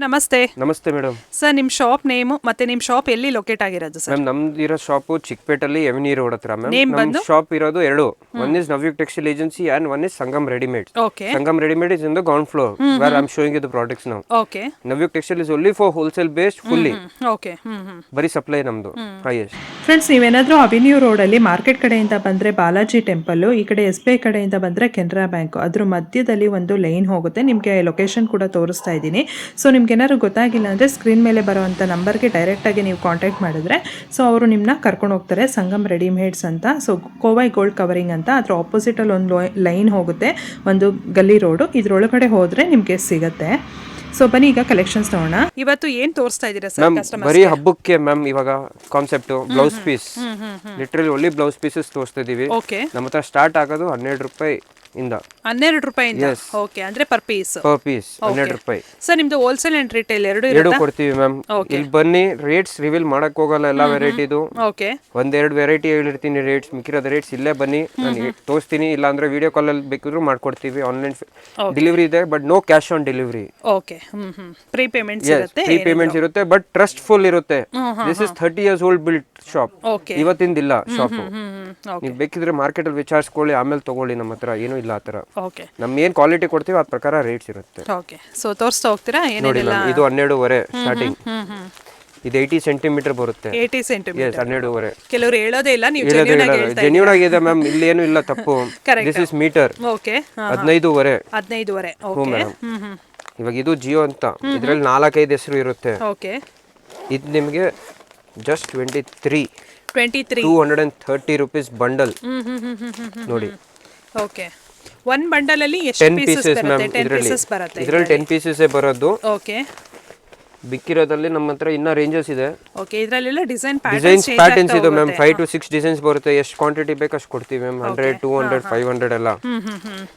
ನಮಸ್ತೆ. ನಮಸ್ತೆ madam. Sir ನಿಮ್ಮ ಶಾಪ್ ನೇಮು ಮತ್ತೆ ನಿಮ್ಮ ಶಾಪ್ ಎಲ್ಲಿ ಲೊಕೇಟ್ ಆಗಿರೋದು ಸರ್? ಮ್ಯಾಮ್ ನಮ್ದಿರೋ ಶಾಪು ಚಿಕ್ಕಪೇಟಲ್ಲಿ ಎವಿನಿ ರೋಡ್ ಹತ್ರ ಮ್ಯಾಮ್. ನೇಮ್ ನಮ್ಮ ಬಂದು ಶಾಪ್ ಇರೋದು ಎರಡು. One is Navyug textile agency and one is Sangam readymade. Okay Sangam readymade is in the ground floor where I am showing you the products now. Okay Navyug textile is only for wholesale based fully. Okay ಬರೀ supply ನಮ್ದು highest. Friends, ನೀವೇನಾದರೂ avenue ರೋಡಲ್ಲಿ market ಕಡೆಯಿಂದ ಬಂದರೆ Balaji temple, ಈ ಕಡೆ SBI ಕಡೆಯಿಂದ ಬಂದರೆ ಕೆನರಾ ಬ್ಯಾಂಕು, ಅದ್ರ ಮಧ್ಯದಲ್ಲಿ ಒಂದು ಲೈನ್ ಹೋಗುತ್ತೆ. ನಿಮಗೆ ಲೊಕೇಶನ್ ಕೂಡ ತೋರಿಸ್ತಾ ಇದ್ದೀನಿ. ಸೊ ನಿಮ್ಗೆ ಏನಾದ್ರು ಗೊತ್ತಾಗಿಲ್ಲ ಅಂದರೆ ಸ್ಕ್ರೀನ್ ಮೇಲೆ ಬರೋವಂಥ ನಂಬರ್ಗೆ ಡೈರೆಕ್ಟಾಗಿ ನೀವು ಕಾಂಟ್ಯಾಕ್ಟ್ ಮಾಡಿದ್ರೆ ಸೊ ಅವರು ನಿಮ್ಮನ್ನ ಕರ್ಕೊಂಡು ಹೋಗ್ತಾರೆ. ಸಂಗಮ್ ರೆಡಿಮೇಡ್ಸ್ ಅಂತ, ಸೊ ಕೋವೈ ಗೋಲ್ಡ್ ಕವರಿಂಗ್ ಅಂತ, ಅದ್ರ ಆಪೋಸಿಟಲ್ಲಿ ಒಂದು ಲೈನ್ ಹೋಗುತ್ತೆ, ಒಂದು ಗಲ್ಲಿ ರೋಡು. ಇದ್ರೊಳಗಡೆ ಹೋದರೆ ನಿಮಗೆ ಸಿಗುತ್ತೆ. ಸೊ ಬನ್ನಿ ಈಗ ಕಲೆಕ್ಷನ್ಸ್ ನೋಡೋಣ. ಇವತ್ತು ಏನ್ ತೋರಿಸ್ತಾ ಇದ್ದೀರಾ ಸರ್ ಮ್ಯಾಮ್ ಕಸ್ಟಮರ್? ಬರೀ ಹಬ್ಬಕ್ಕೆ ಮ್ಯಾಮ್ ಇವಾಗ ಕಾನ್ಸೆಪ್ಟ್ ಬ್ಲೌಸ್ ಪೀಸ್, ಲಿಟ್ರಲಿ ಒಳ್ಳೆ ಬ್ಲೌಸ್ ಪೀಸಸ್ ತೋರಿಸ್ತಾ ಇದೀವಿ. ಓಕೆ ನಮ್ಮ ಹತ್ರ ಸ್ಟಾರ್ಟ್ ಆಗೋದು 12 ರೂಪಾಯಿ ಇಂದ. 12 ರೂಪಾಯಿಂದ? ಓಕೆ, ಅಂದ್ರೆ ಪರ್ ಪೀಸ್ 12 ರೂಪಾಯಿ. ಸರ್ ನಿಮ್ದು ಹೋಲ್ಸೇಲ್ ಅಂಡ್ ರಿಟೇಲ್ ಎರಡು ಕೊಡ್ತೀವಿ ಮ್ಯಾಮ್. ಇಲ್ಲಿ ಬನ್ನಿ, ರೇಟ್ಸ್ ರಿವೀಲ್ ಮಾಡಕ್ ಹೋಗಲ್ಲ, ಎಲ್ಲಾ ವೆರೈಟಿದು. ಓಕೆ, ಒಂದೆರಡು ವೆರೈಟಿ ಹೇಳಿರ್ತೀನಿ ರೇಟ್ಸ್, ಮಿಕ್ಕಿರೋದ ರೇಟ್ಸ್ ಇಲ್ಲೇ ಬನ್ನಿ ನಾನು ತೋರಿಸ್ತೀನಿ. ಇಲ್ಲ ಅಂದ್ರೆ ವಿಡಿಯೋ ಕಾಲ್ ಅಲ್ಲಿ ಬೇಕಿದ್ರು ಮಾಡ್ಕೊಡ್ತೀವಿ. ಆನ್ಲೈನ್ ಡೆಲಿವರಿ ಇದೆ, but no cash on delivery. Okay, pre payments ಇರುತ್ತೆ. ಪ್ರೀ ಪೇಮೆಂಟ್ಸ್ ಇರುತ್ತೆ, ಬಟ್ ಟ್ರಸ್ಟ್ ಫುಲ್ ಇರುತ್ತೆ. This is 30 years old built shop. Okay, ಇವತ್ತಿಂದಿಲ್ಲ ಶಾಪ್. ಓಕೆ, ನೀವು ಬೇಕಿದ್ರೆ ಮಾರ್ಕೆಟ್ ಅಲ್ಲಿ ವಿಚಾರಿಸ್ಕೊಳ್ಳಿ, ಆಮೇಲೆ ತಗೊಳ್ಳಿ. ನಮ್ಮ ಹತ್ರ ಏನು ಇಲ್ಲ ಆತರ. ಓಕೆ, ನಮ್ ಏನ್ ಕ್ವಾಲಿಟಿ ಕೊಡ್ತೀವಿ ಅದ್ ಪ್ರಕಾರ ರೇಟ್ಸ್ ಇರುತ್ತೆ. ಓಕೆ. ಸೊ ತೋರಿಸ್ತಾ ಹೋಗ್ತೀರಾ ನೋಡಿ ಏನೇನೆಲ್ಲ? ಮ್ಯಾಮ್, ಇದು 12.5 ಸ್ಟಾರ್ಟಿಂಗ್. ಇದು 80 ಸೆಂಟಿಮೀಟರ್ ಬರುತ್ತೆ. 80 ಸೆಂಟಿಮೀಟರ್. 12.5. ಕೆಲವರು ಹೇಳೋದೇ ಇಲ್ಲ, ನೀವು ಜೆನ್ಯೂನ್ ಆಗಿದೆ ಮ್ಯಾಮ್, ಇಲ್ಲಿ ಏನು ಇಲ್ಲ ತಪ್ಪು. This is meter. Okay, 15.5. 15.5. Okay, ಇವಾಗ ಇದು ಜಿಯೋ ಅಂತ, ಇದ್ರಲ್ಲಿ 4-5 ಹೆಸರು ಇರುತ್ತೆ. ಓಕೆ, ಇದು ನಿಮಗೆ ಜಸ್ಟ್ 23 23 230 ರೂಪೀಸ್ ಬಂಡಲ್. ನೋಡಿ, ಓಕೆ. ಒನ್ ಬಂಡಲ್ ಅಲ್ಲಿ ಎಷ್ಟು 10 ಪೀಸಸ್ ಪೀಸಸ್ ಮ್ಯಾಮ್. ಬರುತ್ತೆ? 10 ಪೀಸಸ್ ಬರುತ್ತೆ. ಇದರಲ್ಲಿ 10 ಪೀಸಸ್ ಬರೋದು. ಓಕೆ, ಬಿಕ್ಕಿರೋದಲ್ಲಿ ನಮ್ಮ ಹತ್ರ ಇನ್ನ ರೇಂಜಸ್ ಇದೆ. ಓಕೆ. ಇದರಲ್ಲೆಲ್ಲ ಡಿಸೈನ್ ಪ್ಯಾಟರ್ನ್ಸ್ ಇದೆ ಮ್ಯಾಮ್. 5 to 6 ಡಿಸೈನ್ಸ್ ಬರುತ್ತೆ. ಎಷ್ಟು ಕ್ವಾಂಟಿಟಿ ಬೇಕು ಅಷ್ಟು ಕೊಡ್ತೀವಿ ಮ್ಯಾಮ್. 100 200 500 ಎಲ್ಲ.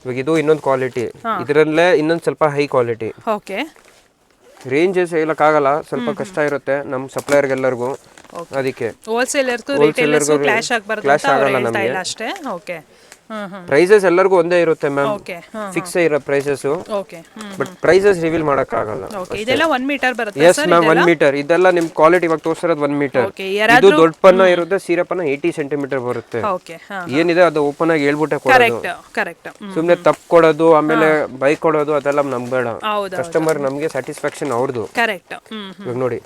ಇವಾಗ ಇದು ಇನ್ನೊಂದು ಕ್ವಾಲಿಟಿ, ಇದರಲ್ಲೇ ಇನ್ನೊಂದು ಸ್ವಲ್ಪ ಹೈ ಕ್ವಾಲಿಟಿ. ಓಕೆ, ರೇಂಜಸ್ ಹೇಳಕ್ಕಾಗಲ್ಲ, ಸ್ವಲ್ಪ ಕಷ್ಟ ಇರುತ್ತೆ ನಮ್ಮ ಸಪ್ಲೈಯರ್ಗೆಲ್ಲರಿಗೂ. ಅದಕ್ಕೆ ಹೋಲ್ಸೇಲರ್ಗೂ ರಿಟೇಲರ್ಗೂ ಕ್ಲಾಶ್ ಆಗಬಾರ್ದು ಅಂತ ಅವ್ರು ಹೇಳ್ತಾ ಇಲ್ಲ ಅಷ್ಟೇ. ಓಕೆ, ಪ್ರೈಸಸ್ ಎಲ್ಲರಿಗೂ ಒಂದೇ ಇರುತ್ತೆ ಮ್ಯಾಮ್. ಓಕೆ, ಫಿಕ್ಸ್ ಇರೋ prices. Okay, but prices reveal ಮಾಡಕ್ ಆಗಲ್ಲ. ಓಕೆ. ಇದೆಲ್ಲ 1 ಮೀಟರ್ ಬರುತ್ತೆ ಎಸ್ ಮ್ಯಾಮ್, 1 ಮೀಟರ್. ಇದೆಲ್ಲ ನಿಮ್ ಕ್ವಾಲಿಟಿ ಇವಾಗ ತೋರಿಸಿರೋದು 1 ಮೀಟರ್. ಓಕೆ. ಇದು ದೊಡ್ಡ ಪನ್ನ ಇರುತ್ತೆ, ಸೀರೆ ಪನ್ನ 80 ಸೆಂಟಿಮೀಟರ್ ಬರುತ್ತೆ. ಓಕೆ, ಏನಿದೆ ಅದು ಓಪನ್ ಆಗಿ ಹೇಳ್ಬಿಟ್ಟೆ ಕೊಡೋದು. Correct correct. ಸುಮ್ನೆ ತಪ್ಪು ಕೊಡೋದು, ಆಮೇಲೆ ಬೈಕ್ ಕೊಡೋದು ಅದೆಲ್ಲ ನಂಬೇಡ. ಹೌದು, ಕಸ್ಟಮರ್ ನಮಗೆ ಸ್ಯಾಟಿಸ್ಫ್ಯಾಕ್ಷನ್ ಅವ್ರದ್ದು. ಕರೆಕ್ಟ್. ಇವಾಗ ನೋಡಿ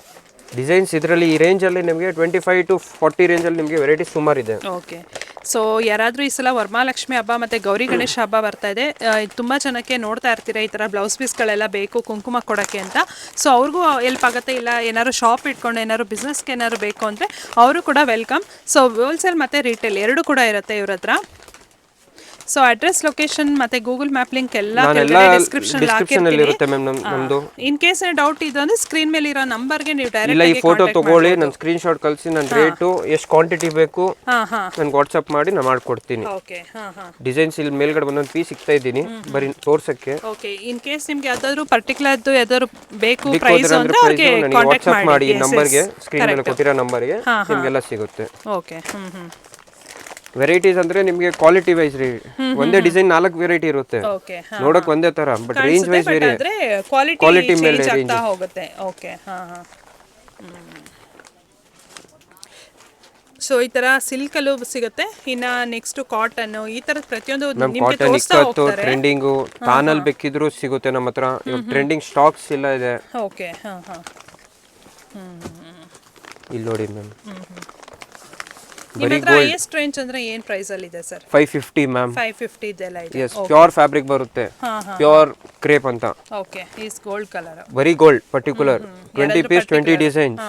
ಡಿಸೈನ್ಸ್, ಇದರಲ್ಲಿ ಈ ರೇಂಜ್ ಅಲ್ಲಿ ನಿಮಗೆ 25 to 40 ರೇಂಜ್ ಅಲ್ಲಿ ನಿಮಗೆ ವೆರೈಟಿ ಸುಮಾರು ಇದೆ. ಓಕೆ. ಸೊ ಯಾರಾದರೂ ಈ ಸಲ ವರಮಹಾಲಕ್ಷ್ಮಿ ಹಬ್ಬ ಮತ್ತು ಗೌರಿ ಗಣೇಶ ಹಬ್ಬ ಬರ್ತಾ ಇದೆ, ತುಂಬ ಜನಕ್ಕೆ ನೋಡ್ತಾ ಇರ್ತೀರಾ ಈ ಥರ ಬ್ಲೌಸ್ ಪೀಸ್ಗಳೆಲ್ಲ ಬೇಕು ಕುಂಕುಮ ಕೊಡೋಕ್ಕೆ ಅಂತ. ಸೊ ಅವ್ರಿಗೂ ಹೆಲ್ಪ್ ಆಗುತ್ತೆ. ಇಲ್ಲ ಏನಾದ್ರು ಶಾಪ್ ಇಟ್ಕೊಂಡು ಏನಾದ್ರು ಬಿಸ್ನೆಸ್ಗೆ ಏನಾದ್ರು ಬೇಕು ಅಂದರೆ ಅವರು ಕೂಡ ವೆಲ್ಕಮ್. ಸೊ ಹೋಲ್ಸೇಲ್ ಮತ್ತು ರಿಟೇಲ್ ಎರಡು ಕೂಡ ಇರುತ್ತೆ ಇವ್ರ ಹತ್ರ. ಸೊ ಅಡ್ರೆಸ್, ಲೊಕೇಶನ್ ಮತ್ತೆ ಗೂಗಲ್ ಮ್ಯಾಪ್ ಲಿಂಕ್ ಎಲ್ಲ ಡಿಸ್ಕ್ರಿಪ್ಷನ್ ಇರುತ್ತೆ ಮ್ಯಾಮ್ ನಮ್ದು. ಇನ್ ಕೇಸ್ ಡೌಟ್ ಇದು ಅಂದ್ರೆ ಸ್ಕ್ರೀನ್ ಮೇಲೆ ಇರೋ ನಂಬರ್ಗೆ ನೀವು ಇಲ್ಲ, ಈ ಡೈರೆಕ್ಟ್ ಫೋಟೋ ತಗೊಳ್ಳಿ, ನಾನು ಸ್ಕ್ರೀನ್ ಶಾಟ್ ಕಳಿಸಿ, ನನ್ನ ರೇಟು ಎಷ್ಟು ಕ್ವಾಂಟಿಟಿ ಬೇಕು ನನ್ಗೆ ವಾಟ್ಸ್ಆಪ್ ಮಾಡಿ ನಾನು ಮಾಡ್ಕೊಡ್ತೀನಿ. ಓಕೆ, ಡಿಸೈನ್ಸ್ ಇಲ್ಲಿ ಮೇಲ್ಗಡೆ ಒಂದೊಂದು ಪೀಸ್ ಸಿಗ್ತಾ ಇದ್ದೀನಿ ಬರೀ ತೋರ್ಸಕ್ಕೆ. ಓಕೆ. ಇನ್ ಕೇಸ್ ನಿಮ್ಗೆ ಯಾವ್ದಾದ್ರು ಪರ್ಟಿಕ್ಯುಲರ್ ಯಾವ್ದಾದ್ರು ಬೇಕು ಪ್ರೈಸ್ ಅಂದ್ರೆ ಅವ್ರಿಗೆ ಕಾಂಟ್ಯಾಕ್ಟ್ ವಾಟ್ಸ್ಆಪ್ ಮಾಡಿ. ಈ ನಂಬರ್ಗೆ, ಸ್ಕ್ರೀನ್ ಮೇಲೆ ಕೊಟ್ಟಿರೋ ನಂಬರ್ಗೆ ನಿಮ್ಗೆಲ್ಲ ಸಿಗುತ್ತೆ. ಓಕೆ. ವೆರೈಟೀಸ್ ಅಂದ್ರೆ ನಿಮಗೆ ಕ್ವಾಲಿಟಿ ವೈಸ್ ರೀ. ಒಂದೇ ಡಿಸೈನ್ 4 ವೆರೈಟಿ ಇರುತ್ತೆ, ಓಕೆ. ನೋಡಕ್ ಒಂದೇ ತರ, ಬಟ್ ರೇಂಜ್ ವೈಸ್ ಬೇರೆ, ಅಂದ್ರೆ ಕ್ವಾಲಿಟಿ ಮೇಲೆ ಚೇಂಜ್ ರೇಂಜ್ ಆಗ್ತಾ ಹೋಗುತ್ತೆ. ಓಕೆ. ಸೊ ಈ ತರ ಸಿಲ್ಕ್ ಅಲ್ಲೂ ಸಿಗುತ್ತೆ. ಇನ್ನ ನೆಕ್ಸ್ಟ್ ಕಾಟನ್, ಈ ತರದ ಪ್ರತಿಯೊಂದು ನಿಮಗೆ ಕಾಟನ್, ತೋರಿಸ್ತಾ ಇಕ್ಕತ್ತು, ಟ್ರೆಂಡಿಂಗು, ತಾನಲ್ಲಿ ಬೇಕಿದ್ರು ಸಿಗುತ್ತೆ ನಮ್ಮ ಹತ್ರ. ಇವಾಗ ಟ್ರೆಂಡಿಂಗ್ ಸ್ಟಾಕ್ಸ್ ಇಲ್ಲ ಇದೆ. ಓಕೆ. ಇಲ್ಲಿ ನೋಡಿ ಮ್ಯಾಮ್, ನಿಮ್ಮ ಹತ್ರ ಹೈಯೆಸ್ಟ್ ರೇಂಜ್ ಅಂದ್ರೆ ಏನ್ ಪ್ರೈಸ್ ಅಲ್ಲಿ ಇದೆ ಸರ್? 550 ಮ್ಯಾಮ್. 550 ಇದೆಲ್ಲ ಇದೆ. ಎಸ್, ಪ್ಯೂರ್ ಫ್ಯಾಬ್ರಿಕ್ ಬರುತ್ತೆ, ಪ್ಯೂರ್ ಕ್ರೇಪ್ ಅಂತ. ಓಕೆ. ಈಸ್ ಗೋಲ್ಡ್ ಕಲರ್, ಬರೀ gold particular. 20 piece 20 designs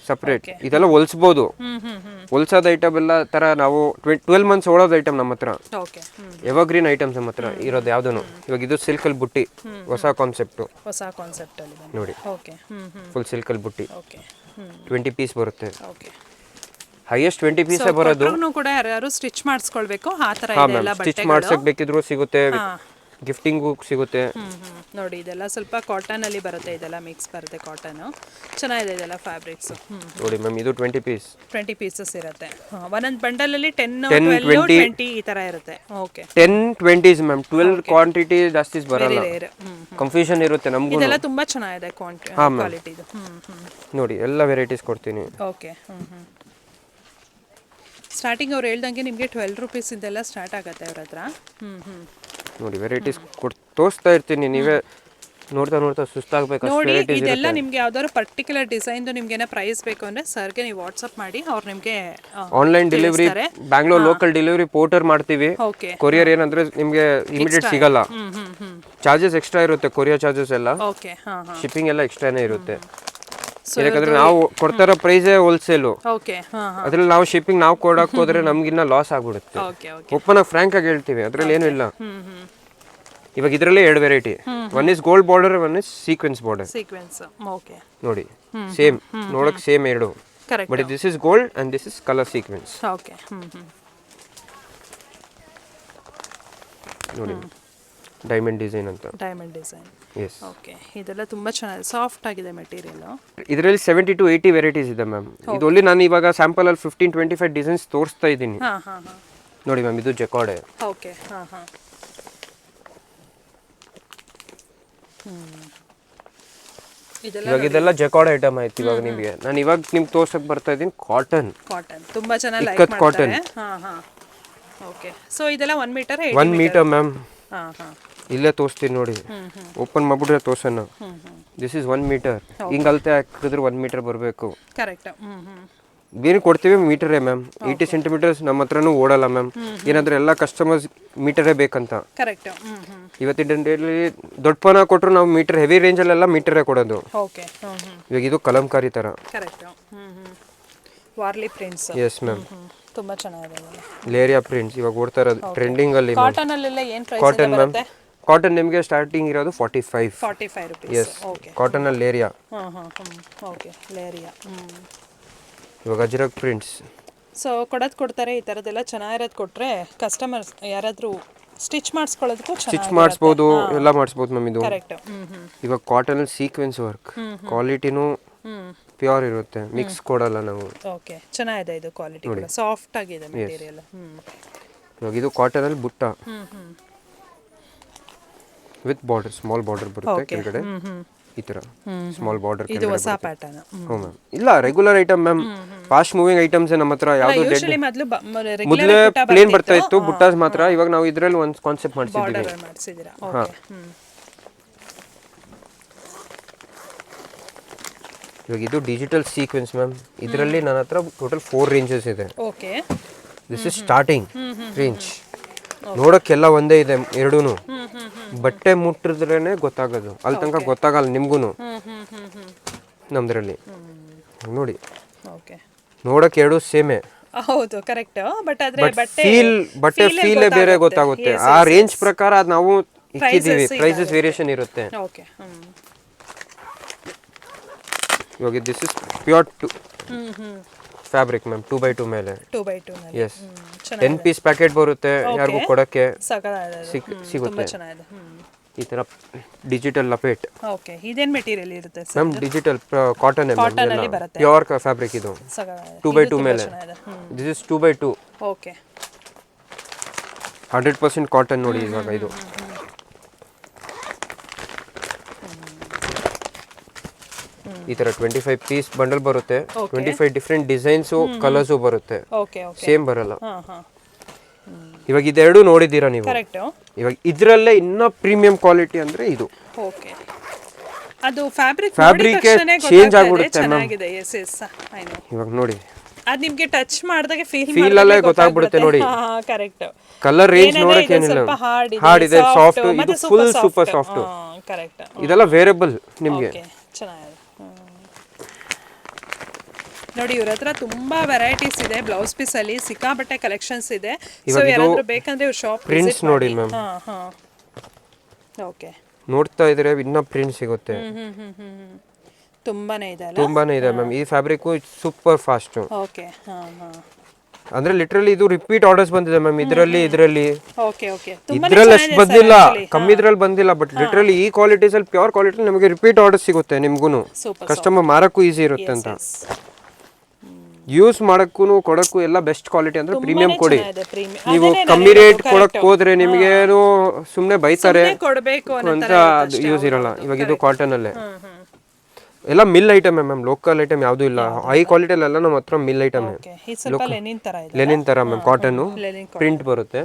separate. ಇದೆಲ್ಲ ಹೊಲ್ಸ್ಬೋದು. ಹೊಲ್ಸೋದ್ ಐಟಮ್ ಎಲ್ಲ ತರ ನಾವು 12 ಮಂತ್ಸ್ ಓಡೋದ್ ಐಟಮ್ ನಮ್ಮ ಹತ್ರ. ಓಕೆ. ಎವರ್ಗ್ರೀನ್ ಐಟಮ್ಸ್ ನಮ್ಮ ಹತ್ರ ಇರೋದು ಯಾವ್ದು. ಇವಾಗ ಇದು ಸಿಲ್ಕ್ ಅಲ್ಲಿ ಬುಟ್ಟಿ, ಹೊಸ ಕಾನ್ಸೆಪ್ಟ್. ಹೊಸ ಕಾನ್ಸೆಪ್ಟ್ ಅಲ್ಲಿ ನೋಡಿ. ಓಕೆ. ಫುಲ್ ಸಿಲ್ಕ್ ಅಲ್ಲಿ ಬುಟ್ಟಿ. ಓಕೆ. 20 ಪೀಸ್ ಬರುತ್ತೆ. ಓಕೆ. ಹೈಯೆಸ್ಟ್ 20 ಪೀಸ್ ಬರೋದು. ಕೂಡ ಯಾರು ಸ್ಟಿಚ್ ಮಾಡಿಸ್ಕೊಳ್ಬೇಕು ಆ ತರ ಇದೆ ಎಲ್ಲ ಬಟ್ಟೆಗಳು. ಸ್ಟಿಚ್ ಮಾಡ್ಸಕ್ ಬೇಕಿದ್ರು ಸಿಗುತ್ತೆ. ಗಿಫ್ಟಿಂಗು ಸಿಗುತ್ತೆ. ನೋಡಿ ಇದೆಲ್ಲ ಸ್ವಲ್ಪ ಕಾಟನ್ ಅಲ್ಲಿ ಬರುತ್ತೆ, ಇದೆಲ್ಲ ಮಿಕ್ಸ್ ಬರುತ್ತೆ ಕಾಟನ್. ಚೆನ್ನಾಗಿದೆ ಇದೆಲ್ಲ ಫ್ಯಾಬ್ರಿಕ್ಸ್. ನೋಡಿ ಮ್ಯಾಮ್ ಇದು 20 ಪೀಸ್. 20 ಪೀಸಸ್ ಇರುತ್ತೆ. ಒಂದೊಂದು ಬಂಡಲ್ ಅಲ್ಲಿ 10, 10, 12, 20 20 ಈ ತರ ಇರುತ್ತೆ. ಓಕೆ. 10, 20 ಮ್ಯಾಮ್. 12 ಕ್ವಾಂಟಿಟಿ ಜಾಸ್ತಿ ಬರಲ್ಲ. ರೇರ್. ಕನ್ಫ್ಯೂಷನ್ ಇರುತ್ತೆ ನಮಗೂ. ಇದೆಲ್ಲ ತುಂಬಾ ಚೆನ್ನಾಗಿದೆ ಕ್ವಾಲಿಟಿ ಇದು. ನೋಡಿ ಎಲ್ಲ ವೆರೈಟೀಸ್ ಕೊಡ್ತೀನಿ. ಓಕೆ. ಸ್ಟಾರ್ಟಿಂಗ್ ಅವ್ರು ಹೇಳ್ದಂಗೆ ನಿಮಗೆ 12 ರುಪೀಸ್ ಇಂದೆಲ್ಲ ಸ್ಟಾರ್ಟ್ ಆಗುತ್ತೆ ಅವ್ರ ಹತ್ರ. ನೋಡಿ ವೆರೈಟೀಸ್ ತೋರಿಸ್ತಾ ಇರ್ತೀನಿ, ನೀವೇ ನೋಡ್ತಾ ನೋಡ್ತಾ ಸುಸ್ತಾಗಬೇಕು. ನೋಡಿ ಇದೆಲ್ಲ ನಿಮ್ಗೆ ಯಾವ್ದಾದ್ರು ಪರ್ಟಿಕ್ಯುಲರ್ ಡಿಸೈನ್ ನಿಮ್ಗೆ ಏನೋ ಪ್ರೈಸ್ ಬೇಕು ಅಂದ್ರೆ ಸರ್ಗೆ ನೀವು ವಾಟ್ಸ್ಆಪ್ ಮಾಡಿ, ಅವ್ರು ನಿಮ್ಗೆ online delivery, Bangalore local delivery Porter ಮಾಡ್ತೀವಿ. ಓಕೆ. ಕೊರಿಯರ್ ಏನಂದ್ರೆ ನಿಮ್ಗೆ ಇಮಿಡಿಯೇಟ್ ಸಿಗಲ್ಲ, ಚಾರ್ಜಸ್ ಎಕ್ಸ್ಟ್ರಾ ಇರುತ್ತೆ. ಕೊರಿಯರ್ ಚಾರ್ಜಸ್ ಎಲ್ಲ, ಓಕೆ. ಶಿಪ್ಪಿಂಗ್ ಎಲ್ಲ ಎಕ್ಸ್ಟ್ರಾನೇ ಇರುತ್ತೆ. ಯಾಕಂದ್ರೆ ನಾವು ಕೊಡ್ತಾರೋ ಪ್ರೈಸೇ ಹೋಲ್ಸೇಲು. ಓಕೆ. ಅದ್ರಲ್ಲಿ ನಾವು ಶಿಪ್ಪಿಂಗ್ ನಾವು ಕೊಡಕ್ ಹೋದ್ರೆ ನಮ್ಗಿನ್ನ ಲಾಸ್ ಆಗ್ಬಿಡುತ್ತೆ. ಓಕೆ. ಓಪನ್ ಆಗಿ ಫ್ರಾಂಕ್ ಆಗಿ ಹೇಳ್ತೀವಿ, ಅದ್ರಲ್ಲಿ ಏನು ಇಲ್ಲ. ಇವಾಗ ಇದರಲ್ಲೇ 2 variety, one is gold border, one is sequence border. Sequence. Okay. ನೋಡಿ ಸೇಮ್, ನೋಡಕ್ ಸೇಮ್ ಎರಡು, correct. But this is gold and this is colour sequence. Okay. ನೋಡಿ ಡೈಮಂಡ್ ಡಿಸೈನ್ ಅಂತ. Diamond design. ಎಸ್. ಓಕೆ. ಇದೆಲ್ಲ ತುಂಬಾ ಚೆನ್ನಾಗಿದೆ, ಸಾಫ್ಟ್ ಆಗಿದೆ material. ಇದರಲ್ಲಿ 70 to 80 ವೆರೈಟೀಸ್ ಇದೆ ಮ್ಯಾಮ್. ಇದು ಓನ್ಲಿ ನಾನು ಇವಾಗ ಸ್ಯಾಂಪಲ್ ಅಲ್ಲಿ 15-25 ಡಿಸೈನ್ಸ್ ತೋರಿಸ್ತಾ ಇದ್ದೀನಿ. ನೋಡಿ ಮ್ಯಾಮ್, ಇದು ಜೆಕಾರ್ಡ್. ಓಕೆ. ಇವಾಗ ಇದೆಲ್ಲ ಜೆಕಾರ್ಡ್ ಐಟಮ್ ಆಯ್ತು. ಇವಾಗ ನಿಮಗೆ ನಾನು ಇವಾಗ ನಿಮ್ಗೆ ತೋರ್ಸಕ್ ಬರ್ತಾ ಇದ್ದೀನಿ ಕಾಟನ್. ಕಾಟನ್ ತುಂಬಾ ಚೆನ್ನಾಗಿ ಲೈಕ್ ಮಾಡ್ತಾರೆ. ಓಕೆ. ಸೊ ಇದೆಲ್ಲ 1 ಮೀಟರ್ 1 ಮೀಟರ್ ಮ್ಯಾಮ್. ಇಲ್ಲೇ ತೋರಿಸ್ತೀನಿ ನೋಡಿ, ಓಪನ್ ಮಾಡ್ಬಿಟ್ರೆ ತೋರ್ಸೋಣ. This is 1 metre. ಹಿಂಗೆ ಅಳತೆ ಹಾಕಿದ್ರೆ 1 ಮೀಟರ್ ಬರಬೇಕು. ಕರೆಕ್ಟ್. ಬೇರೆ ಕೊಡ್ತೀವಿ ಮೀಟರೇ ಮ್ಯಾಮ್. 80 ಸೆಂಟಿಮೀಟರ್ಸ್ ನಮ್ಮ ಹತ್ರನೂ ಓಡಲ್ಲ ಮ್ಯಾಮ್. ಏನಾದ್ರೆ ಎಲ್ಲ ಕಸ್ಟಮರ್ಸ್ ಮೀಟರೇ ಬೇಕಂತ. ಕರೆಕ್ಟ್. ಇವತ್ತಿನ ಡೇಲಿ ದೊಡ್ಡ ಫೋನ ಕೊಟ್ಟರು ನಾವು ಮೀಟರ್, ಹೆವಿ ರೇಂಜಲ್ಲೆಲ್ಲ ಮೀಟರೇ ಕೊಡೋದು. ಓಕೆ. ಇವಾಗ ಇದು ಕಲಂಕಾರಿ ಥರ. Correct. Warli prints. Yes ma'am. ತುಂಬಾ ಚೆನ್ನಾಗಿದೆ. ಲೇರಿಯಾ ಪ್ರಿಂಟ್ಸ್ ಇವಾಗ ಓಡ್ತಾ ಇರೋದು ಟ್ರೆಂಡಿಂಗ್ ಅಲ್ಲಿ. ಕಾಟನ್ ಅಲ್ಲೆಲ್ಲ ಏನು ಪ್ರೈಸ್ ಕಾಟನ್ ಮ್ಯಾಮ್, ಕಾಟನ್ ನಿಮಗೆ ಸ್ಟಾರ್ಟಿಂಗ್ ಇರೋದು 45 ರುಪೀಸ್. ಎಸ್. ಕಾಟನ್ ಅಲ್ಲಿ ಲೇರಿಯಾ. ಓಕೆ. ಲೇರಿಯಾ. ಇವಾಗ ಅಜ್ರಕ್ ಪ್ರಿಂಟ್ಸ್. ಸೊ ಕೊಡ್ತಾರೆ ಈ ಥರದ್ದೆಲ್ಲ ಚೆನ್ನಾಗಿರೋದು ಕೊಟ್ಟರೆ ಕಸ್ಟಮರ್ಸ್ ಯಾರಾದರೂ ಸ್ಟಿಚ್ ಮಾಡಿಸ್ಕೊಳ್ಳೋದಕ್ಕೂ ಸ್ಟಿಚ್ ಮಾಡಿಸ್ಬೋದು, ಎಲ್ಲ ಮಾಡಿಸ್ಬೋದು ಮ್ಯಾಮ್. ಇದು ಕರೆಕ್ಟ್. ಇವಾಗ ಕಾಟನ್ ಅಲ್ಲಿ ಸೀಕ್ವೆನ್ಸ್ ವರ್ಕ್, ಕ್ವಾಲಿಟಿನೂ ಪ್ಯೂರ್ ಇರುತ್ತೆ, ಮಿಕ್ಸ್ ಕೊಡಲ್ಲ ನಾವು. ಓಕೆ. ಚೆನ್ನಾಗಿದೆ ಇದು ಕ್ವಾಲಿಟಿ ಕೂಡ, ಸಾಫ್ಟ್ ಆಗಿದೆ ಮೆಟೀರಿಯಲ್. ಇವಾಗ ಇದು ಕಾಟನ್ ಅಲ್ಲಿ ಬುಟ್ಟ ವಿತ್ ಬಾರ್ಡರ್, ಸ್ಮಾಲ್ ಬಾರ್ಡರ್ ಬರುತ್ತೆ ಕೆಳಗಡೆ ಈ ತರ ಸ್ಮಾಲ್ ಬಾರ್ಡರ್. ಇದು ಹೊಸ ಪ್ಯಾಟರ್ನ್. ಹ್ಞೂ ಮ್ಯಾಮ್. ಇಲ್ಲ regular item ma'am, fast moving items ನಮ್ಮ ಹತ್ರ. ಯಾವುದು ಯೂಶುವಲಿ ಮೊದಲೇ ಪ್ಲೇನ್ ಬರ್ತಾ ಇತ್ತು ಬುಟ್ಟಾಸ್ ಮಾತ್ರ. ಇವಾಗ ನಾವು ಇದರಲ್ಲಿ ಒಂದು ಕಾನ್ಸೆಪ್ಟ್ ಮಾಡಿಸಿದ್ದೀರಾ. ಓಕೆ. ಇವಾಗ ಇದು ಡಿಜಿಟಲ್ ಸೀಕ್ವೆನ್ಸ್ ಮ್ಯಾಮ್. ಇದರಲ್ಲಿ ನನ್ನ ಹತ್ರ ಟೋಟಲ್ 4 ರೇಂಜಸ್ ಇದೆ. Okay. This is starting range. ನೋಡಕ್ಕೆಲ್ಲ ಒಂದೇ ಇದೆ ಎರಡೂನು, ಬಟ್ಟೆ ಮುಟ್ಟಿದ್ರೇನೆ ಗೊತ್ತಾಗೋದು, ಅಲ್ಲಿ ತನಕ ಗೊತ್ತಾಗಲ್ಲ ನಿಮ್ಗೂ. ನಮ್ದ್ರಲ್ಲಿ ನೋಡಿ, ನೋಡಕ್ ಎರಡು ಸೇಮೆ. ಹೌದು, ಕರೆಕ್ಟ್. ಬಟ್ ಆದ್ರೆ ಬಟ್ಟೆ ಫೀಲ್ ಬೇರೆ ಗೊತ್ತಾಗುತ್ತೆ. ಆ ರೇಂಜ್ ಪ್ರಕಾರ ಅದು ನಾವು ಇಕ್ಕಿದೀವಿ, ಪ್ರೈಸಸ್ ವೇರಿಯೇಷನ್ ಇರುತ್ತೆ. ಓಕೆ. ಇವಾಗ this is pure fabric ma'am, 2x2 ಮೇಲೆ. 2x2 S. 10 ಪೀಸ್ ಪ್ಯಾಕೆಟ್ ಬರುತ್ತೆ, ಯಾರಿಗೂ ಕೊಡಕ್ಕೆ ಸಿಗುತ್ತೆ. ಈ ತರ ಡಿಜಿಟಲ್ ಲಪೇಟ್. ಓಕೆ. ಇದೇನ್ ಮೆಟೀರಿಯಲ್ ಇರುತ್ತೆ sir? Ma'am digital cotton pure fabric. ಇದು 2x2 ಮೇಲೆ. This is 2x2. Okay. 100% cotton ನೋಡಿ. ಇವಾಗ ಇದು ಈ ತರ 25 ಪೀಸ್ ಬಂಡಲ್ ಬರುತ್ತೆ. 25 ಡಿಫ್ರೆಂಟ್ ಡಿಸೈನ್ಸು ಕಲರ್ಸು ಬರುತ್ತೆ, ಸೇಮ್ ಬರಲ್ಲ. ಇವಾಗ ಇದೆರಡು ನೋಡಿದ್ದೀರಾ ನೀವು. ಇವಾಗ ಇದರಲ್ಲೇ ಇನ್ನ ಪ್ರೀಮಿಯಂ ಕ್ವಾಲಿಟಿ ಅಂದ್ರೆ ಇದು. ಓಕೆ. ಅದು ಫ್ಯಾಬ್ರಿಕ್ ಚೇಂಜ್ ಆಗಿಬಿಡುತ್ತೆ ಮ್ಯಾಮ್. ಇವಾಗ ನೋಡಿ, ಅದು ನಿಮಗೆ ಟಚ್ ಮಾಡಿದಾಗ ಫೀಲ್ ಅಲ್ಲೇ ಗೊತ್ತಾಗ್ಬಿಡುತ್ತೆ ನೋಡಿ. ಕರೆಕ್ಟ್. ಕಲರ್ ರೇಂಜ್ ನೋಡಕ್ಕೆ ಏನಿಲ್ಲ, ಹಾರ್ಡ್ ಇದೆ, ಸಾಫ್ಟ್. ಇದು ಫುಲ್ ಸೂಪರ್ ಸಾಫ್ಟ್. ಕರೆಕ್ಟ್. ಇದೆಲ್ಲ ವೇರಿಯಬಲ್ ನಿಮಗೆ. ಚೆನ್ನಾಗಿದೆ ನೋಡಿ. ಇವ್ರ ಹತ್ರ ತುಂಬಾ ವೆರೈಟೀಸ್ ಇದೆ. ಬ್ಲೌಸ್ ಪೀಸ್ ಅಲ್ಲಿ ಸಿಕ್ಕಾಬಟ್ಟೆ ಕಲೆಕ್ಷನ್ಸ್ ಇದೆ. ಸೊ ಯಾರಾದ್ರೂ ಬೇಕಂದ್ರೆ ಇವ್ರ ಶಾಪ್ ಪ್ರಿಂಟ್ಸ್ ನೋಡಿ ಮ್ಯಾಮ್. ಓಕೆ. ನೋಡ್ತಾ ಇದ್ರೆ ಇನ್ನ ಪ್ರಿಂಟ್ ಸಿಗುತ್ತೆ. ತುಂಬಾನೇ ಇದೆ ಅಲ್ಲ? ತುಂಬಾನೇ ಇದೆ ಮ್ಯಾಮ್. ಈ ಫ್ಯಾಬ್ರಿಕ್ ಸೂಪರ್ ಫಾಸ್ಟ್. ಓಕೆ. ಅಂದ್ರೆ ಲಿಟ್ರಲಿ ಇದು ರಿಪೀಟ್ ಆರ್ಡರ್ಸ್ ಬಂದಿದೆ ಮ್ಯಾಮ್ ಇದರಲ್ಲಿ ಓಕೆ ಓಕೆ ತುಂಬಾ ಇದ್ರಲ್ಲಿ ಅಷ್ಟು ಬಂದಿಲ್ಲ, ಕಮ್ಮಿ ಇದ್ರಲ್ಲಿ ಬಂದಿಲ್ಲ. ಬಟ್ ಲಿಟ್ರಲಿ ಈ ಕ್ವಾಲಿಟೀಸ್ ಅಲ್ಲಿ ಪ್ಯೂರ್ ಕ್ವಾಲಿಟಿ ನಮಗೆ ರಿಪೀಟ್ ಆರ್ಡರ್ ಸಿಗುತ್ತೆ ನಿಮ್ಗೂ. ಕಸ್ಟಮರ್ ಮಾರಕ್ಕೂ ಈಸಿ ಇರುತ್ತೆ ಅಂತ. ಯೂಸ್ ಮಾಡಕ್ಕೂ ಕೊಡಕ್ಕೂ ಎಲ್ಲ ಬೆಸ್ಟ್ ಕ್ವಾಲಿಟಿ ಅಂದ್ರೆ ಪ್ರೀಮಿಯಂ ಕೊಡಿ. ನೀವು ಕಮ್ಮಿ ರೇಟ್ ಕೊಡಕ್ ಹೋದ್ರೆ ನಿಮ್ಗೇನು ಸುಮ್ನೆ ಬೈತಾರೆ ಕೊಡಬೇಕು ಅಂತ ಯೂಸ್ ಇರಲ್ಲ. ಇವಾಗ ಇದು ಕಾಟನ್ ಅಲ್ಲೇ ಎಲ್ಲ mill item ma'am, local item ಯಾವ್ದು ಇಲ್ಲ. ಹೈ ಕ್ವಾಲಿಟಿ ಎಲ್ಲ ನಮ್ಮ ಹತ್ರ ಮಿಲ್ ಐಟಮ್, ಲೆನಿನ್ ತರ ಮ್ಯಾಮ್. ಕಾಟನ್ ಪ್ರಿಂಟ್ ಬರುತ್ತೆ.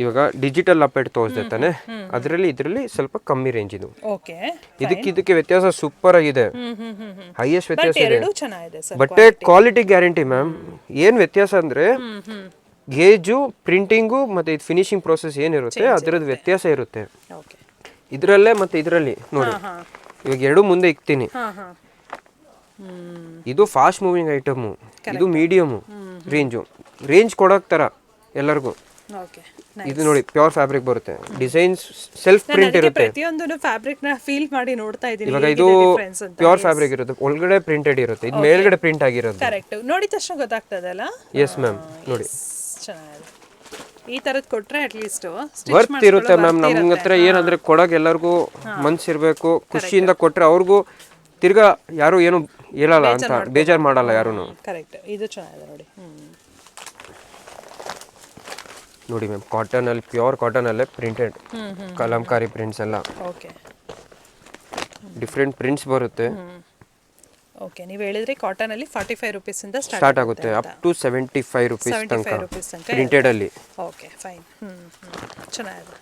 ಇವಾಗ ಡಿಜಿಟಲ್ ಅಪೇಟ್ ತೋರಿಸ್ದೆ ತಾನೆ, ಇದರಲ್ಲಿ ಸ್ವಲ್ಪ ಕಮ್ಮಿ ರೇಂಜ್ ಇದು. ಇದಕ್ಕೆ ವ್ಯತ್ಯಾಸ ಸೂಪರ್ ಆಗಿದೆ, ಹೈಯೆಸ್ಟ್ ವ್ಯತ್ಯಾಸ ಇದೆ. ಬಟ್ಟೆ ಕ್ವಾಲಿಟಿ ಗ್ಯಾರಂಟಿ ಮ್ಯಾಮ್. ಏನ್ ವ್ಯತ್ಯಾಸ ಅಂದ್ರೆ ಗೇಜು, ಪ್ರಿಂಟಿಂಗು ಮತ್ತೆ ಇದು ಫಿನಿಶಿಂಗ್ ಪ್ರೋಸೆಸ್ ಏನಿರುತ್ತೆ ಅದರದ್ದು ವ್ಯತ್ಯಾಸ ಇರುತ್ತೆ ಇದರಲ್ಲೇ ಮತ್ತೆ ಇದರಲ್ಲಿ. ನೋಡಿ ಇವಾಗ ಎರಡು ಮುಂದೆ ಇಕ್ತೀನಿ. ಇದು ಫಾಸ್ಟ್ ಮೂವಿಂಗ್ ಐಟಮು, ಇದು ಮೀಡಿಯಮು ರೇಂಜ್ ಕೊಡೋಕ್ ತರ ಎಲ್ಲರಿಗೂ. ಇದು ನೋಡಿ ಪ್ಯೂರ್ ಫ್ಯಾಬ್ರಿಕ್ ಬರುತ್ತೆ, ಡಿಸೈನ್ಸ್ ಸೆಲ್ಫ್ ಪ್ರಿಂಟ್ ಇರುತ್ತೆ. ಪ್ರತಿಯೊಂದು ಫ್ಯಾಬ್ರಿಕ್ ನ ಫೀಲ್ ಮಾಡಿ ನೋಡ್ತಾ ಇದ್ದೀನಿ. ಇವಾಗ ಇದು ಪ್ಯೂರ್ ಫ್ಯಾಬ್ರಿಕ್ ಇರುತ್ತೆ, ಒಳಗಡೆ ಪ್ರಿಂಟೆಡ್ ಇರುತ್ತೆ, ಇದು ಮೇಲ್ಗಡೆ ಪ್ರಿಂಟ್ ಆಗಿರುತ್ತೆ. ಕರೆಕ್ಟ್, ನೋಡಿದ ತಕ್ಷಣ ಗೊತ್ತಾಗ್ತದಲ್ಲ. Yes ma'am. ನೋಡಿ ಈ ತರದ್ ಕೊಟ್ರೆ ಅಟ್ ಲೀಸ್ಟ್ ವರ್ತ್ ಇರುತ್ತೆ ಮ್ಯಾಮ್. ನಮ್ ಹತ್ರ ಏನಂದ್ರೆ ಕೊಡಕ್ ಎಲ್ಲರಿಗೂ ಮನ್ಸಿರ್ಬೇಕು, ಖುಷಿಯಿಂದ ಕೊಟ್ರೆ ಅವ್ರಿಗೂ ತಿರ್ಗಾ ಯಾರು ಏನು ಹೇಳಲ್ಲ ಅಂತ ಬೇಜಾರ್ ಮಾಡಲ್ಲ ಯಾರುನು. ಕರೆಕ್ಟ್, ಇದು ಚೆನ್ನಾಗಿದೆ ನೋಡಿ. ನೋಡಿ ಮ್ಯಾಮ್, ಕಾಟನ್ ಅಲ್ಲಿ ಪ್ಯೂರ್ ಕಾಟನ್ ಅಲ್ಲೇ ಪ್ರಿಂಟೆಡ್ ಕಲಂಕಾರಿ ಪ್ರಿಂಟ್ಸ್ ಎಲ್ಲ. ಓಕೆ, ಡಿಫ್ರೆಂಟ್ ಪ್ರಿಂಟ್ಸ್ ಬರುತ್ತೆ. ಓಕೆ, ನೀವು ಹೇಳಿದ್ರೆ ಕಾಟನ್ ಅಲ್ಲಿ 45 ರೂಪೀಸ್ ಇಂದ ಸ್ಟಾರ್ಟ್ ಆಗುತ್ತೆ, ಅಪ್ ಟು 75 ರೂಪೀಸ್ ತನಕ ಪ್ರಿಂಟೆಡ್ ಅಲ್ಲಿ. Okay fine. ಚೆನ್ನಾಗಿದೆ.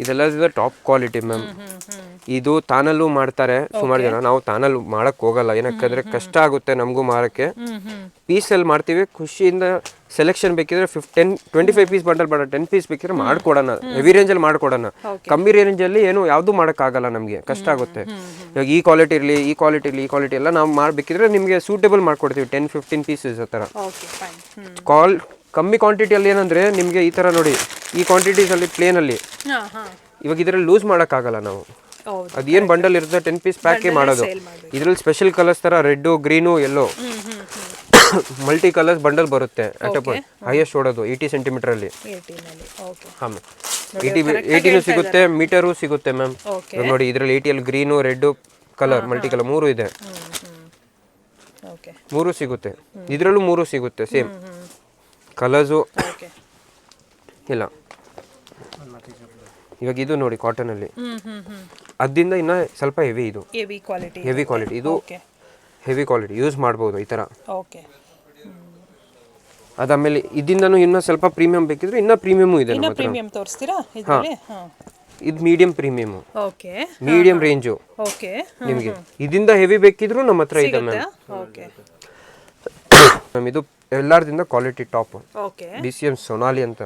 ಇದೆಲ್ಲ ಟಾಪ್ ಕ್ವಾಲಿಟಿ ಮ್ಯಾಮ್. ಇದು ತಾನಲ್ಲೂ ಮಾಡ್ತಾರೆ ಸುಮಾರು ಜನ, ನಾವು ತಾನಲ್ಲಿ ಮಾಡಕ್ ಹೋಗಲ್ಲ, ಏನಕ್ಕಂದ್ರೆ ಕಷ್ಟ ಆಗುತ್ತೆ ನಮಗೂ ಮಾರಕ್ಕೆ. ಪೀಸಲ್ಲಿ ಮಾಡ್ತೀವಿ, ಖುಷಿಯಿಂದ ಸೆಲೆಕ್ಷನ್ ಬೇಕಿದ್ರೆ 25 ಪೀಸ್ ಬಂಡಲ್ ಬೇಡ, 10 ಪೀಸ್ ಬೇಕಿದ್ರೆ ಮಾಡ್ಕೊಡೋಣ, ಹೆವಿ ರೇಂಜಲ್ಲಿ ಮಾಡ್ಕೊಡೋಣ. ಕಮ್ಮಿ ರೇಂಜಲ್ಲಿ ಏನು ಯಾವುದು ಮಾಡೋಕ್ಕಾಗಲ್ಲ, ನಮಗೆ ಕಷ್ಟ ಆಗುತ್ತೆ. ಇವಾಗ ಈ ಕ್ವಾಲಿಟಿ ಇರಲಿ, ಈ ಕ್ವಾಲಿಟಿ ಎಲ್ಲ ನಾವು ಮಾಡಬೇಕಿದ್ರೆ ನಿಮಗೆ ಸೂಟೇಬಲ್ ಮಾಡ್ಕೊಡ್ತೀವಿ, 10-15 ಪೀಸಸ್ ಆ ಥರ. ಕಮ್ಮಿ ಕ್ವಾಂಟಿಟಿಯಲ್ಲಿ ಏನಂದ್ರೆ ನಿಮಗೆ ಈ ಥರ ನೋಡಿ, ಈ ಕ್ವಾಂಟಿಟೀಸಲ್ಲಿ ಪ್ಲೇನಲ್ಲಿ ಇವಾಗ ಇದರಲ್ಲಿ ಲೂಸ್ ಮಾಡೋಕ್ಕಾಗಲ್ಲ ನಾವು. ಅದೇನು ಬಂಡಲ್ ಇರುತ್ತೆ 10 ಪೀಸ್ ಪ್ಯಾಕೇ ಮಾಡೋದು. ಇದರಲ್ಲಿ ಸ್ಪೆಷಲ್ ಕಲರ್ಸ್ ಥರ red, green, yellow multi colours bundle ಬರುತ್ತೆ. ಹೈಯೆಸ್ಟ್ ಓಡೋದು 80 ಸೆಂಟಿಮೀಟರ್ ಅಲ್ಲಿ. ಹಾಂ, 80 ಸಿಗುತ್ತೆ, ಮೀಟರು ಸಿಗುತ್ತೆ ಮ್ಯಾಮ್. ನೋಡಿ ಇದರಲ್ಲಿ 80 green, red colour, multi colour 3 ಇದೆ, 3 ಸಿಗುತ್ತೆ. ಇದರಲ್ಲೂ 3 ಸಿಗುತ್ತೆ, ಸೇಮ್ ಕಲರ್ಸು ಇಲ್ಲ. ಇವಾಗ ಇದು ನೋಡಿ ಕಾಟನ್ ಅಲ್ಲಿ, ಅದರಿಂದ ಇನ್ನ ಸ್ವಲ್ಪ ಹೆವಿ, ಇದು ಹೆವಿ ಕ್ವಾಲಿಟಿ, ಇದು ಹೆವಿ ಕ್ವಾಲಿಟಿ ಯೂಸ್ ಮಾಡ್ಬೋದು ಈ ತರ. ಅದಾದ್ಮೇಲೆ ಇದರಿಂದನೂ ಇನ್ನ ಸ್ವಲ್ಪ ಪ್ರೀಮಿಯಂ ಬೇಕಿದ್ರೆ ಇನ್ನ ಪ್ರೀಮಿಯಂ ಇದೆ ನಮ್ಮ ಹತ್ರ. ಪ್ರೀಮಿಯಂ ತೋರಿಸ್ತೀರಾ ಇದರಲ್ಲಿ? ಇದು ಮೀಡಿಯಂ ಪ್ರೀಮಿಯಂ, ಮೀಡಿಯಂ ರೇಂಜು ನಿಮಗೆ. ಇದರಿಂದ ಹೆವಿ ಬೇಕಿದ್ರು ನಮ್ಮ ಹತ್ರ ಇದೆ ಮ್ಯಾಮ್. ಇದು ಎಲ್ಲಾರ್ದಿಂದ ಕ್ವಾಲಿಟಿ ಟಾಪ್, DCM ಸೊನಾಲಿ ಅಂತ.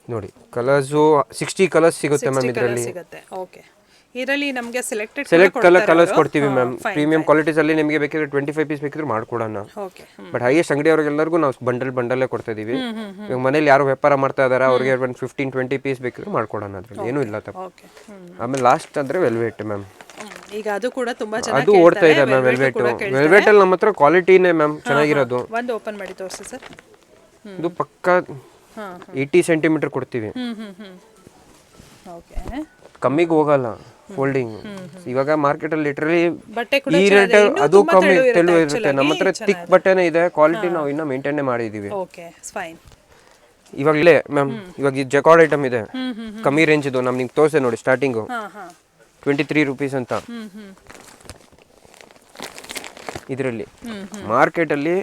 ನೋಡಿ ಕಲರ್ಸು 60 ಕಲರ್ಸ್ ಸಿಗುತ್ತೆ ಮ್ಯಾಮ್ ಇದರಲ್ಲಿ. ಇದರಲ್ಲಿ ನಮಗೆ ಸೆಲೆಕ್ಟ್ ಕಲರ್ಸ್ ಕೊಡ್ತೀವಿ ಮ್ಯಾಮ್. ಪ್ರೀಮಿಯಂ ಕ್ವಾಲಿಟೀಸ್ ಅಲ್ಲಿ ನಿಮಗೆ ಬೇಕಿದ್ರೆ 25 ಪೀಸ್ ಬೇಕಿದ್ರೆ ಮಾಡ್ಕೊಡೋಣ. ಬಟ್ ಹೈಯೆಸ್ಟ್ ಅಂಗಡಿಯವರಿಗೆಲ್ಲರಿಗೂ ನಾವು ಬಂಡಲ್ಲೇ ಕೊಡ್ತಾ ಇದೀವಿ. ಇವಾಗ ಮನೇಲಿ ಯಾರು ವ್ಯಾಪಾರ ಮಾಡ್ತಾ ಇದಾರೆ ಅವ್ರಿಗೆ 15-20 ಪೀಸ್ ಬೇಕಿದ್ರೆ ಮಾಡ್ಕೊಡೋಣ, ಅದ್ರಲ್ಲಿ ಏನೂ ಇಲ್ಲ ತಪ್ಪ. ಆಮೇಲೆ ಲಾಸ್ಟ್ ಅಂದ್ರೆ ವೆಲ್ವೆಟ್ ಮ್ಯಾಮ್. ಈಗ ಅದು ಕೂಡ ತುಂಬಾ ಅದು ಓಡ್ತಾ ಇದೆ ಮ್ಯಾಮ್. ವೆಲ್ವೆಟ್ ಅಲ್ಲಿ ನಮ್ಮ ಹತ್ರ ಕ್ವಾಲಿಟಿನೇ ಮ್ಯಾಮ್ ಚೆನ್ನಾಗಿರೋದು. ಒಂದು ಓಪನ್ ಮಾಡಿ ತೋರಿಸಿ ಸರ್. ಇದು ಪಕ್ಕಾ 80 ಸೆಂಟಿಮೀಟರ್ ಕೊಡ್ತೀವಿ, ಕಮ್ಮಿಗೆ ಹೋಗಲ್ಲ ಫೋಲ್ಡಿಂಗ್. ಇವಾಗ ಮಾರ್ಕೆಟ್ ಅಲ್ಲಿ ಲಿಟರಲಿ ಈ ರೇಟ್ ಅದು ಕಮ್ಮಿ ತೆಳು ಇರುತ್ತೆ, ನಮ್ಮ ಹತ್ರ ತಿಕ್ ಬಟ್ಟೆನೇ ಇದೆ, ಕ್ವಾಲಿಟಿ ನಾವು ಇನ್ನ ಮೇಂಟೈನ್ ಮಾಡಿದೀವಿ. ಇವಾಗ ಇಲ್ಲೇ ಮ್ಯಾಮ್, ಇವಾಗ ಈ ಜಕಾರ್ಡ್ ಐಟಮ್ ಇದೆ ಕಮ್ಮಿ ರೇಂಜ್ ಇದು, ನಮ್ ನಿಮ್ಗೆ ತೋರಿಸೆ ನೋಡಿ ಸ್ಟಾರ್ಟಿಂಗು 23 ರೂಪೀಸ್ ಅಂತ. ಇದರಲ್ಲಿ ಮಾರ್ಕೆಟ್ ಅಲ್ಲಿ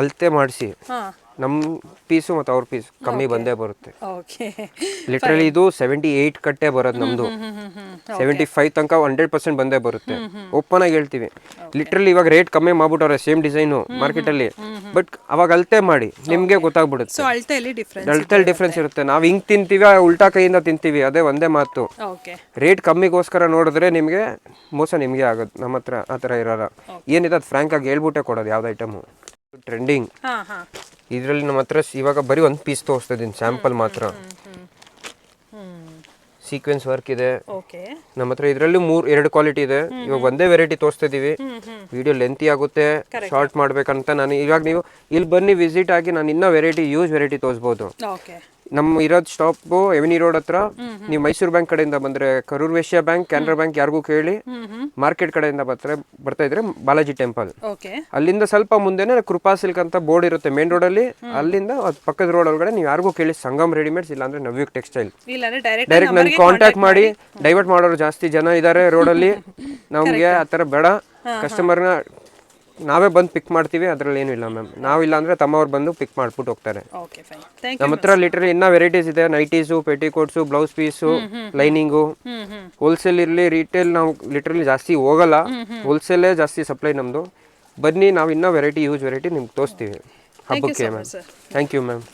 ಅಳತೆ ಮಾಡಿಸಿ ನಮ್ಮ ಪೀಸು ಮತ್ತು ಅವ್ರ ಪೀಸ್ ಕಮ್ಮಿ ಬಂದೇ ಬರುತ್ತೆ. ಲಿಟ್ರಲಿ ಇದು 78 ಕಟ್ಟೆ ಬರೋದು ನಮ್ದು, 75 ತನಕ 100% ಬಂದೇ ಬರುತ್ತೆ. ಓಪನ್ ಆಗಿ ಹೇಳ್ತೀವಿ. ಲಿಟ್ರಲಿ ಇವಾಗ ರೇಟ್ ಕಮ್ಮಿ ಮಾಡ್ಬಿಟ್ಟವ್ರೆ ಸೇಮ್ ಡಿಸೈನು ಮಾರ್ಕೆಟ್ ಅಲ್ಲಿ, ಬಟ್ ಅವಾಗ ಅಳತೆ ಮಾಡಿ ನಿಮ್ಗೆ ಗೊತ್ತಾಗ್ಬಿಡುತ್ತೆ. ಅಳತೆಯಲ್ಲಿ ಡಿಫ್ರೆನ್ಸ್ ಇರುತ್ತೆ. ನಾವು ಹಿಂಗ್ ತಿಂತೀವಿ, ಉಲ್ಟಾ ಕೈಯಿಂದ ತಿಂತೀವಿ, ಅದೇ ಒಂದೇ ಮಾತು. ರೇಟ್ ಕಮ್ಮಿಗೋಸ್ಕರ ನೋಡಿದ್ರೆ ನಿಮ್ಗೆ ಮೋಸ ನಿಮ್ಗೆ ಆಗೋದು. ನಮ್ಮ ಹತ್ರ ಆ ಥರ ಇರೋಲ್ಲ. ಏನಿದೆ ಅದು ಫ್ರಾಂಕ್ ಆಗಿ ಹೇಳ್ಬಿಟ್ಟೆ ಕೊಡೋದು ಯಾವ್ದು ಐಟಮು. ಟ್ರೆಂಡಿಂಗ್ ಇದರಲ್ಲಿ ನಮ್ಮ ಹತ್ರ ಇವಾಗ ಬರೀ ಒಂದು ಪೀಸ್ ತೋರಿಸ್ತಾ ಇದ್ದೀನಿ, ಸ್ಯಾಂಪಲ್ ಮಾತ್ರ. ಸೀಕ್ವೆನ್ಸ್ ವರ್ಕ್ ಇದೆ ಓಕೆ ನಮ್ಮ ಹತ್ರ ಇದರಲ್ಲಿ 2 ಕ್ವಾಲಿಟಿ ಇದೆ. ಇವಾಗ ಒಂದೇ ವೆರೈಟಿ ತೋರಿಸ್ತಾ ಇದೀವಿ. ವಿಡಿಯೋ ಲೆಂತಿ ಆಗುತ್ತೆ, ಶಾರ್ಟ್ ಮಾಡ್ಬೇಕಂತ ನಾನು ಇವಾಗ ನೀವು ಇಲ್ಲಿ ಬನ್ನಿ ವಿಸಿಟ್ ಆಗಿ ನಾನು ಇನ್ನೂ ವೆರೈಟಿ ವೆರೈಟಿ ತೋರಿಸ್ಬೋದು. ಓಕೆ ನಮ್ಮ ಇರೋದು ಸ್ಟಾಪು ಎವಿನಿ ರೋಡ್ ಹತ್ರ. ನೀವು ಮೈಸೂರು ಬ್ಯಾಂಕ್ ಕಡೆಯಿಂದ ಬಂದ್ರೆ ಕರೂರ್ ವೈಶ್ಯ ಬ್ಯಾಂಕ್, ಕೆನರಾ ಬ್ಯಾಂಕ್ ಯಾರಿಗೂ ಕೇಳಿ ಮಾರ್ಕೆಟ್ ಕಡೆಯಿಂದ ಬರ್ತಾ ಇದ್ರೆ ಬಾಲಾಜಿ ಟೆಂಪಲ್, ಓಕೆ ಅಲ್ಲಿಂದ ಸ್ವಲ್ಪ ಮುಂದೆನೆ ಕೃಪಾ ಸಿಲ್ಕ್ ಅಂತ ಬೋರ್ಡ್ ಇರುತ್ತೆ ಮೇನ್ ರೋಡ್ ಅಲ್ಲಿ. ಅಲ್ಲಿಂದ ಪಕ್ಕದ ರೋಡ್ ಒಳಗಡೆ ನೀವು ಯಾರಿಗೂ ಕೇಳಿ ಸಂಗಮ್ ರೆಡಿಮೇಡ್ಸ್ ಇಲ್ಲ ಅಂದ್ರೆ ನವ್ಯುಗ್ ಟೆಕ್ಸ್ಟೈಲ್ ಇಲ್ಲಾಂದ್ರೆ ಡೈರೆಕ್ಟ್ ನನ್ ಕಾಂಟ್ಯಾಕ್ಟ್ ಮಾಡಿ. ಡೈವರ್ಟ್ ಮಾಡೋರು ಜಾಸ್ತಿ ಜನ ಇದಾರೆ ರೋಡ್ ಅಲ್ಲಿ. ನಮ್ಗೆ ಆತರ ಬೇಡ, ಕಸ್ಟಮರ್ನ ನಾವೇ ಬಂದು ಪಿಕ್ ಮಾಡ್ತೀವಿ, ಅದ್ರಲ್ಲಿ ಏನು ಇಲ್ಲ ಮ್ಯಾಮ್. ನಾವಿಲ್ಲ ಅಂದ್ರೆ ತಮ್ಮವ್ರು ಬಂದು ಪಿಕ್ ಮಾಡ್ಬಿಟ್ಟು ಹೋಗ್ತಾರೆ. ಓಕೆ ಫೈನ್ ಥ್ಯಾಂಕ್ ನಮ್ಮ ಹತ್ರ ಲಿಟರಲಿ ಇನ್ನೂ ವೆರೈಟೀಸ್ ಇದೆ. Nighties, petticoats, blouse piece, lining. Wholesale ಇರಲಿ ರಿಟೇಲ್ ನಾವು ಲಿಟರಲಿ ಜಾಸ್ತಿ ಹೋಗಲ್ಲ, ಹೋಲ್ಸೇಲೇ ಜಾಸ್ತಿ ಸಪ್ಲೈ ನಮ್ಮದು. ಬನ್ನಿ, ನಾವು ಇನ್ನೂ ವೆರೈಟಿ ನಿಮ್ಗೆ ತೋರಿಸ್ತೀವಿ ಹಬ್ಬಕ್ಕೆ ಮ್ಯಾಮ್. Thank you ma'am.